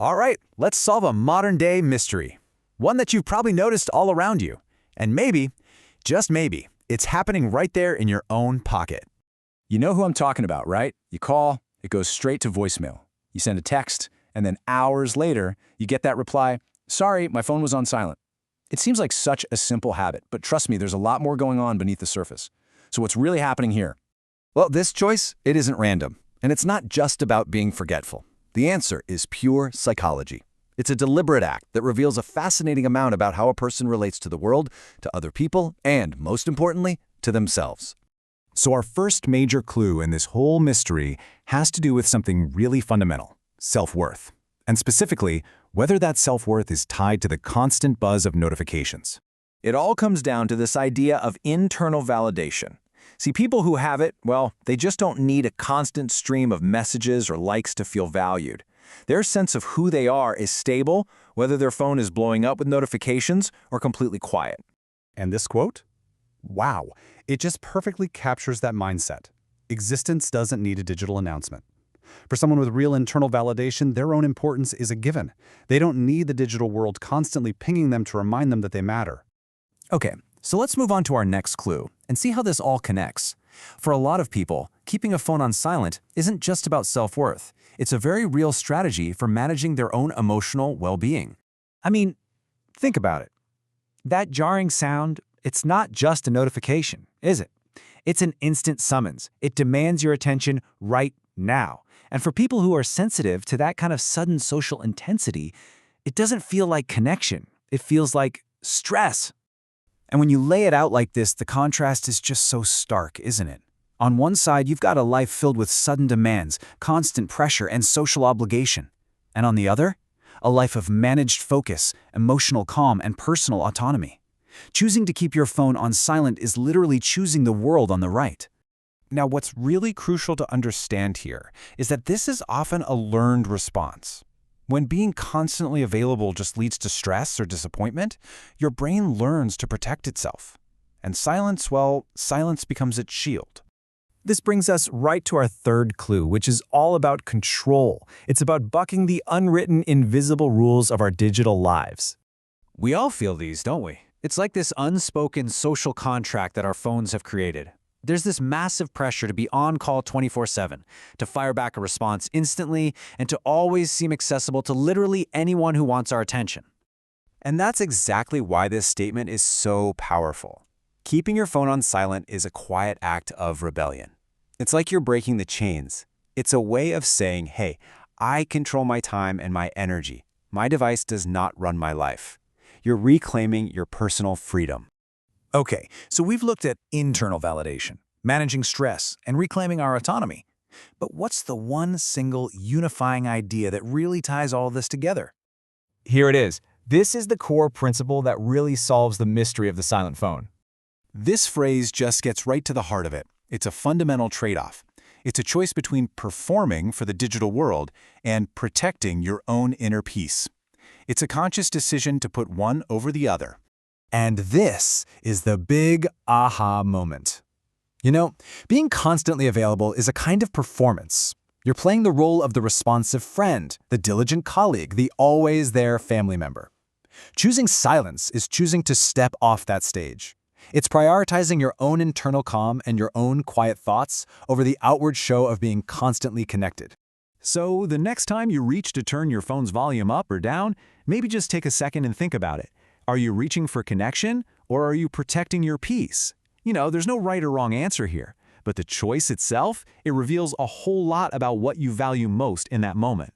All right, let's solve a modern-day mystery. One that you've probably noticed all around you. And maybe, just maybe, it's happening right there in your own pocket. You know who I'm talking about, right? You call, it goes straight to voicemail. You send a text, and then hours later, you get that reply, "Sorry, my phone was on silent." It seems like such a simple habit, but trust me, there's a lot more going on beneath the surface. So what's really happening here? Well, this choice, it isn't random. And it's not just about being forgetful. The answer is pure psychology. It's a deliberate act that reveals a fascinating amount about how a person relates to the world, to other people, and, most importantly, to themselves. So our first major clue in this whole mystery has to do with something really fundamental: self-worth. And specifically, whether that self-worth is tied to the constant buzz of notifications. It all comes down to this idea of internal validation. See, people who have it, well, they just don't need a constant stream of messages or likes to feel valued. Their sense of who they are is stable, whether their phone is blowing up with notifications or completely quiet. And this quote? Wow, it just perfectly captures that mindset. Existence doesn't need a digital announcement. For someone with real internal validation, their own importance is a given. They don't need the digital world constantly pinging them to remind them that they matter. Okay, so let's move on to our next clue and see how this all connects. For a lot of people, keeping a phone on silent isn't just about self-worth. It's a very real strategy for managing their own emotional well-being. I mean, think about it. That jarring sound, it's not just a notification, is it? It's an instant summons. It demands your attention right now. And for people who are sensitive to that kind of sudden social intensity, it doesn't feel like connection. It feels like stress. And when you lay it out like this, the contrast is just so stark, isn't it? On one side, you've got a life filled with sudden demands, constant pressure, and social obligation. And on the other, a life of managed focus, emotional calm, and personal autonomy. Choosing to keep your phone on silent is literally choosing the world on the right. Now, what's really crucial to understand here is that this is often a learned response. When being constantly available just leads to stress or disappointment, your brain learns to protect itself. And silence, well, silence becomes its shield. This brings us right to our third clue, which is all about control. It's about bucking the unwritten, invisible rules of our digital lives. We all feel these, don't we? It's like this unspoken social contract that our phones have created. There's this massive pressure to be on call 24/7, to fire back a response instantly, and to always seem accessible to literally anyone who wants our attention. And that's exactly why this statement is so powerful. Keeping your phone on silent is a quiet act of rebellion. It's like you're breaking the chains. It's a way of saying, hey, I control my time and my energy. My device does not run my life. You're reclaiming your personal freedom. Okay, so we've looked at internal validation, managing stress, and reclaiming our autonomy. But what's the one single unifying idea that really ties all this together? Here it is. This is the core principle that really solves the mystery of the silent phone. This phrase just gets right to the heart of it. It's a fundamental trade-off. It's a choice between performing for the digital world and protecting your own inner peace. It's a conscious decision to put one over the other. And this is the big aha moment. You know, being constantly available is a kind of performance. You're playing the role of the responsive friend, the diligent colleague, the always-there family member. Choosing silence is choosing to step off that stage. It's prioritizing your own internal calm and your own quiet thoughts over the outward show of being constantly connected. So the next time you reach to turn your phone's volume up or down, maybe just take a second and think about it. Are you reaching for connection, or are you protecting your peace? You know, there's no right or wrong answer here, but the choice itself, it reveals a whole lot about what you value most in that moment.